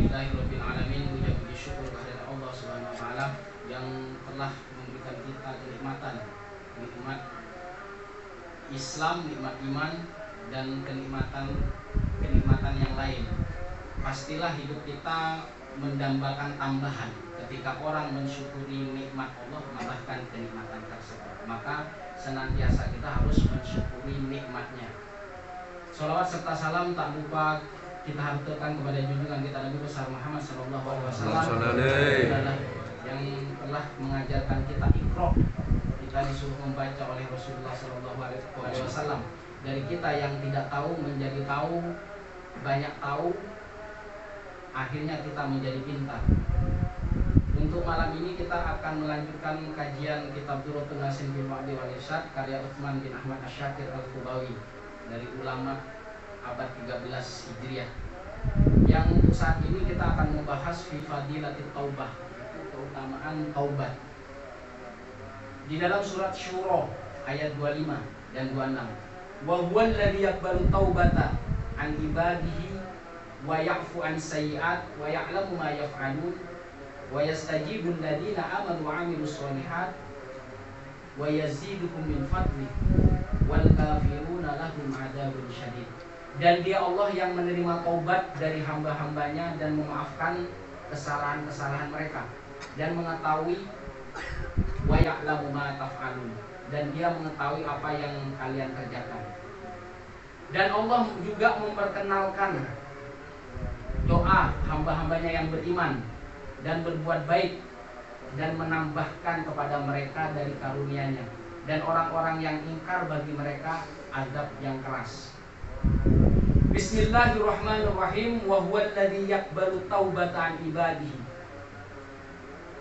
Alhamdulillahirrabbilalamin. Puja puji syukur kehadirat Allah Subhanahu wa ta'ala yang telah memberikan kita kenikmatan, nikmat Islam, nikmat iman, dan kenikmatan yang lain. Pastilah hidup kita mendambakan tambahan. Ketika orang mensyukuri nikmat Allah, menambahkan kenikmatan tersebut, maka senantiasa kita harus mensyukuri nikmatnya. Sholawat serta salam tak lupa kita haturkan kepada junjungan kita Nabi besar Muhammad sallallahu alaihi wasallam yang telah mengajarkan kita Iqra. Kita disuruh membaca oleh Rasulullah sallallahu alaihi wasallam. Dari kita yang tidak tahu menjadi tahu, banyak tahu, akhirnya kita menjadi pintar. Untuk malam ini kita akan melanjutkan kajian kitab Durratun Nasim bil Wa'di wal Irsyad karya Utsman bin Ahmad Asy-Syakir Al-Qubawi dari ulama abad 13 Hijriah. Yang untuk saat ini kita akan membahas fi fadilatit taubah, keutamaan taubat. Di dalam surat Syura ayat 25 dan 26. Wa huwal ladzi yaqbalu taubata an ibadihi wa ya'fu an sayyi'at wa ya'lamu ma yaf'alun wa yastajibul ladzina amanu wa 'amilus sholihat wa yaziduhum min fadli wal kafiruna lahum 'adzabun syadid. Dan dia Allah yang menerima taubat dari hamba-hambanya dan memaafkan kesalahan-kesalahan mereka dan mengetahui wa ya'lamu ma taf'alun, dan dia mengetahui apa yang kalian kerjakan. Dan Allah juga memperkenalkan doa hamba-hambanya yang beriman dan berbuat baik dan menambahkan kepada mereka dari karunia-Nya, dan orang-orang yang ingkar bagi mereka azab yang keras. Bismillahirrahmanirrahim. Wa huwal ladzi yaqbalu taubata an ibadihi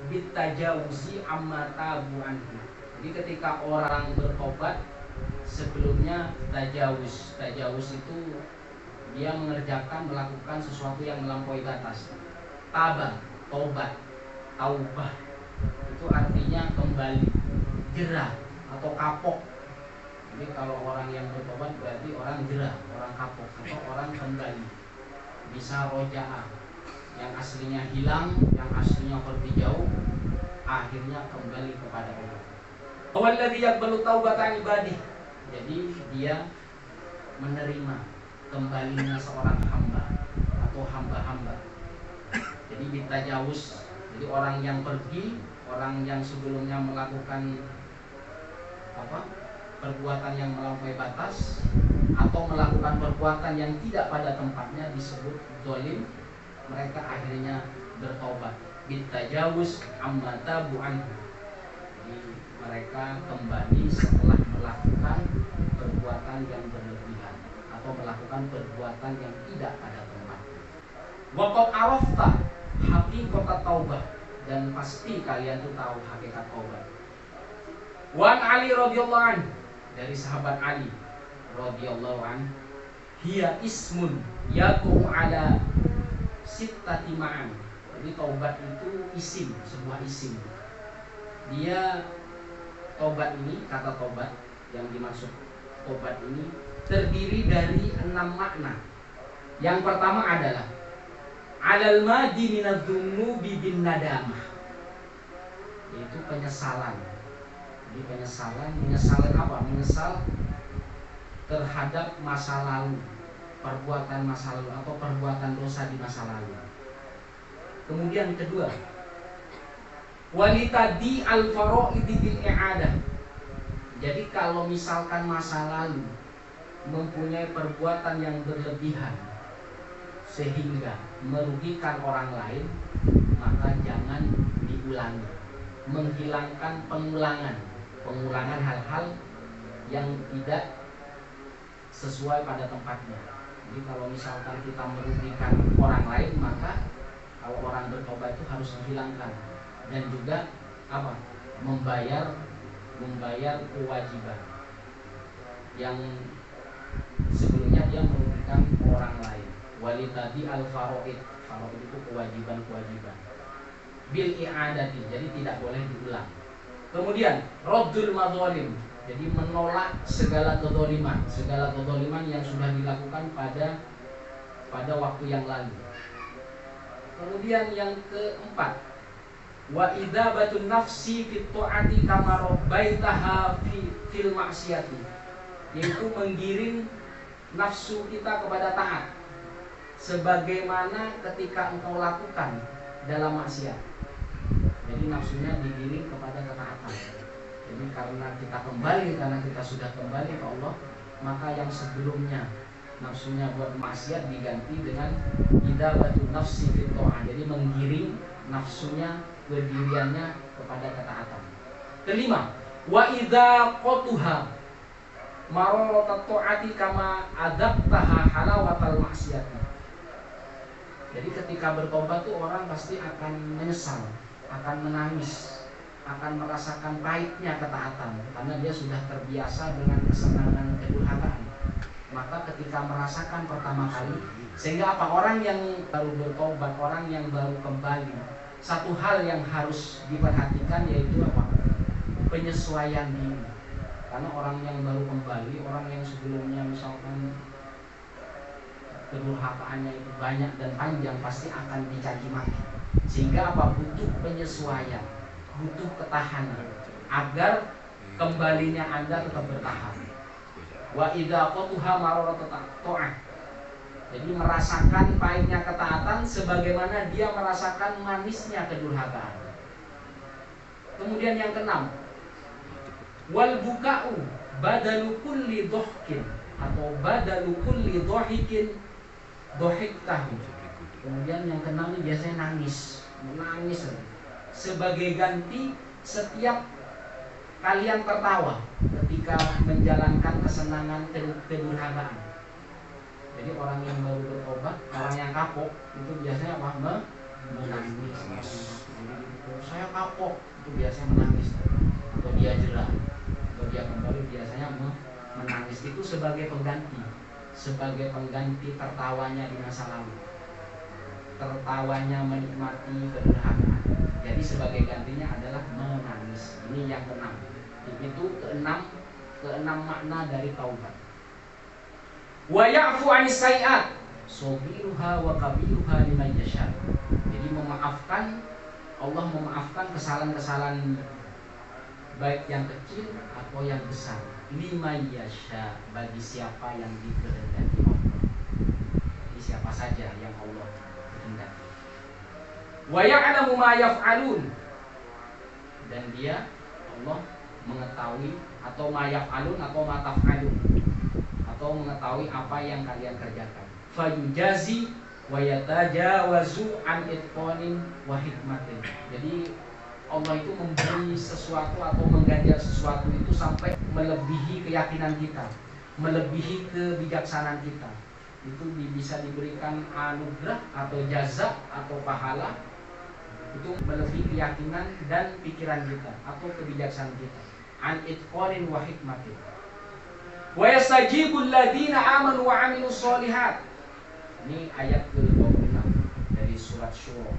bitajawuzi amma tabu anhu. Jadi ketika orang bertobat, sebelumnya tajawuz. Tajawuz itu dia melakukan sesuatu yang melampaui batas. Taba, tobat, taubah itu artinya kembali, jerah atau kapok. Jadi kalau orang yang bertobat berarti orang jerah, orang kapok, atau orang kembali. Bisa rojaah, yang aslinya hilang, yang aslinya pergi jauh, akhirnya kembali kepada Allah. Walladzi yaqbalu taubata ibadih. Jadi dia menerima kembalinya seorang hamba atau hamba-hamba. Jadi ditajawuz. Jadi orang yang pergi, orang yang sebelumnya melakukan perbuatan yang melampaui batas atau melakukan perbuatan yang tidak pada tempatnya disebut zalim, mereka akhirnya bertobat. Bitajawuz amma tabu anhu. Jadi mereka kembali setelah melakukan perbuatan yang berlebihan atau melakukan perbuatan yang tidak pada tempatnya. Waqad arafta haqiqat taubah, dan pasti kalian tuh tahu hakikat taubat. Wan Ali radhiyallahu anhu, dari sahabat Ali radhiyallahu anhu, hiya ismun yaqumu ala sittati ma'an. Jadi taubat itu isim, sebuah isim. Dia taubat ini, kata taubat yang dimaksud taubat ini terdiri dari 6 makna. Yang pertama adalah alal madi minadz-dzunubi bin nadamah, yaitu penyesalan. Jadi penyesalan apa? Menyesal terhadap masa lalu, perbuatan masa lalu atau perbuatan dosa di masa lalu. Kemudian kedua, walitadi al-faraidi bil i'adah. Jadi kalau misalkan masa lalu mempunyai perbuatan yang berlebihan sehingga merugikan orang lain, maka jangan diulangi. Menghilangkan pengulangan hal-hal yang tidak sesuai pada tempatnya. Jadi kalau misalkan kita merugikan orang lain, maka kalau orang bertobat itu harus dihilangkan, dan juga membayar kewajiban yang sebelumnya dia merugikan orang lain. Walitadi al-faraid, faraid itu kewajiban bil i'adati, jadi tidak boleh diulang. Kemudian raddul madzalim, jadi menolak segala kedzaliman yang sudah dilakukan pada waktu yang lalu. Kemudian yang keempat, wa idzabatun nafsi fit ta'ati kama rabbaitaha fil ma'siyati, yaitu menggiring nafsu kita kepada taat sebagaimana ketika engkau lakukan dalam maksiat. Jadi nafsunya digiring kepada ketaatan. Jadi karena kita kembali, karena kita sudah kembali ke Allah, maka yang sebelumnya nafsunya buat maksiat diganti dengan idzabatun nafsi fit ta'ah. Jadi menggiring nafsunya, berdiriannya kepada ketaatan. Kelima, wa idza qatuha mararatat ta'ati kama adabtaha halawatal maksiat. Jadi ketika bertobat tuh orang pasti akan menyesal, akan menangis, akan merasakan pahitnya ketaatan karena dia sudah terbiasa dengan kesenangan kedurhakaan. Maka ketika merasakan pertama kali, sehingga apa, orang yang baru bertobat, orang yang baru kembali, satu hal yang harus diperhatikan yaitu apa? Penyesuaian diri. Karena orang yang baru kembali, orang yang sebelumnya misalkan kedurhakaannya itu banyak dan panjang, pasti akan dicaci maki. Sehingga apa? Butuh penyesuaian, butuh ketahanan agar kembalinya Anda tetap bertahan. Wa idza qatuha mararatat ta'ah. Jadi merasakan pahitnya ketaatan sebagaimana dia merasakan manisnya kedurhakaan. Kemudian yang keenam, wal buka'u badalu kulli dhahkin, atau badalu kulli dhahikin dhahiktahu. Kemudian yang keenam ini biasanya menangis sebagai ganti setiap kalian tertawa ketika menjalankan kesenangan kedurhakaan. Jadi orang yang baru bertobat, orang yang kapok itu biasanya apa? Menangis. Saya kapok, itu biasanya menangis. Atau dia jerah, atau dia kembali biasanya menangis. Itu sebagai pengganti tertawanya di masa lalu, tertawanya menikmati kedurhakaan. Jadi sebagai gantinya adalah menangis. Ini yang keenam. Itu keenam makna dari taubat. Wa ya'fu 'anis sayi'at sagiruha wa kabiruha liman yasha. Jadi memaafkan, Allah memaafkan kesalahan-kesalahan baik yang kecil atau yang besar, liman yasha, bagi siapa yang dikehendaki Allah. Jadi siapa saja yang Allah kehendaki. Wa ya'lamu ma yaf'alun, dan dia Allah mengetahui, atau ma yaf'alun atau ma taf'alun, atau mengetahui apa yang kalian kerjakan. Fayujazi wa yatajawazu an itqanin wa hikmatin. Jadi Allah itu memberi sesuatu atau mengganjar sesuatu itu sampai melebihi keyakinan kita, melebihi kebijaksanaan kita. Itu bisa diberikan anugerah atau jaza atau pahala, itu melebihi keyakinan dan pikiran kita atau kebijaksanaan kita. An itqanin wa hikmatin. Wa yastajibul ladzina amanu wa 'amilus sholihat. Ini ayat ke-26 dari surat Syura.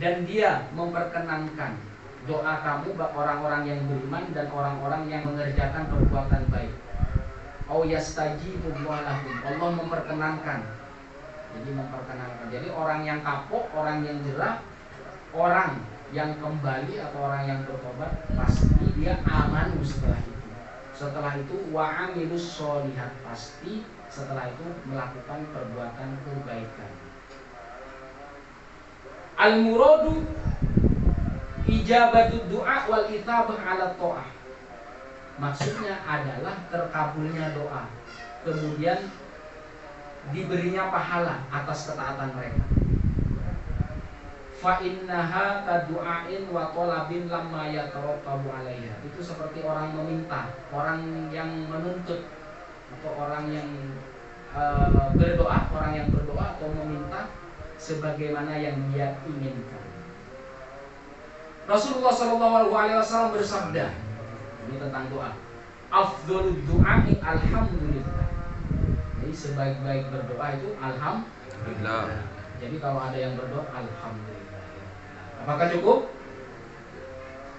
Dan dia memperkenankan doa kamu bagi orang-orang yang beriman dan orang-orang yang mengerjakan perbuatan baik. Au yastajibu lahum. Allah memperkenankan. Jadi memperkenankan. Jadi orang yang kapok, orang yang jerah, orang yang kembali atau orang yang bertobat, pasti dia amanu setelah itu. Setelah itu wa amilus sholihat, pasti setelah itu melakukan perbuatan kebaikan. Al-muradu ijabatud du'a wal itabah ala ta'ah. Maksudnya adalah terkabulnya doa, kemudian diberinya pahala atas ketaatan mereka. Fa innaha kadu'ain wa talabin lamma yatarattabu 'alaiha. Itu seperti orang meminta, orang yang menuntut, atau orang yang berdoa, orang yang berdoa atau meminta sebagaimana yang dia inginkan. Rasulullah SAW bersabda, ini tentang doa, afdhalud du'ai alhamdulillah. Jadi sebaik-baik berdoa itu alhamdulillah. Jadi kalau ada yang berdoa alhamdulillah, apakah cukup?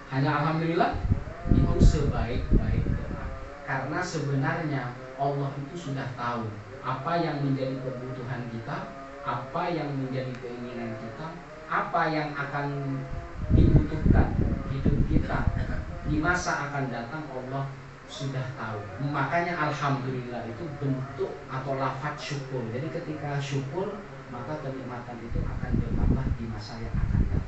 Hanya alhamdulillah? Itu sebaik-baik doa. Karena sebenarnya Allah itu sudah tahu apa yang menjadi kebutuhan kita, apa yang menjadi keinginan kita, apa yang akan dibutuhkan hidup kita di masa akan datang, Allah sudah tahu. Makanya alhamdulillah itu bentuk atau lafaz syukur. Jadi ketika syukur, maka kenikmatan itu akan bertambah di masa yang akan datang.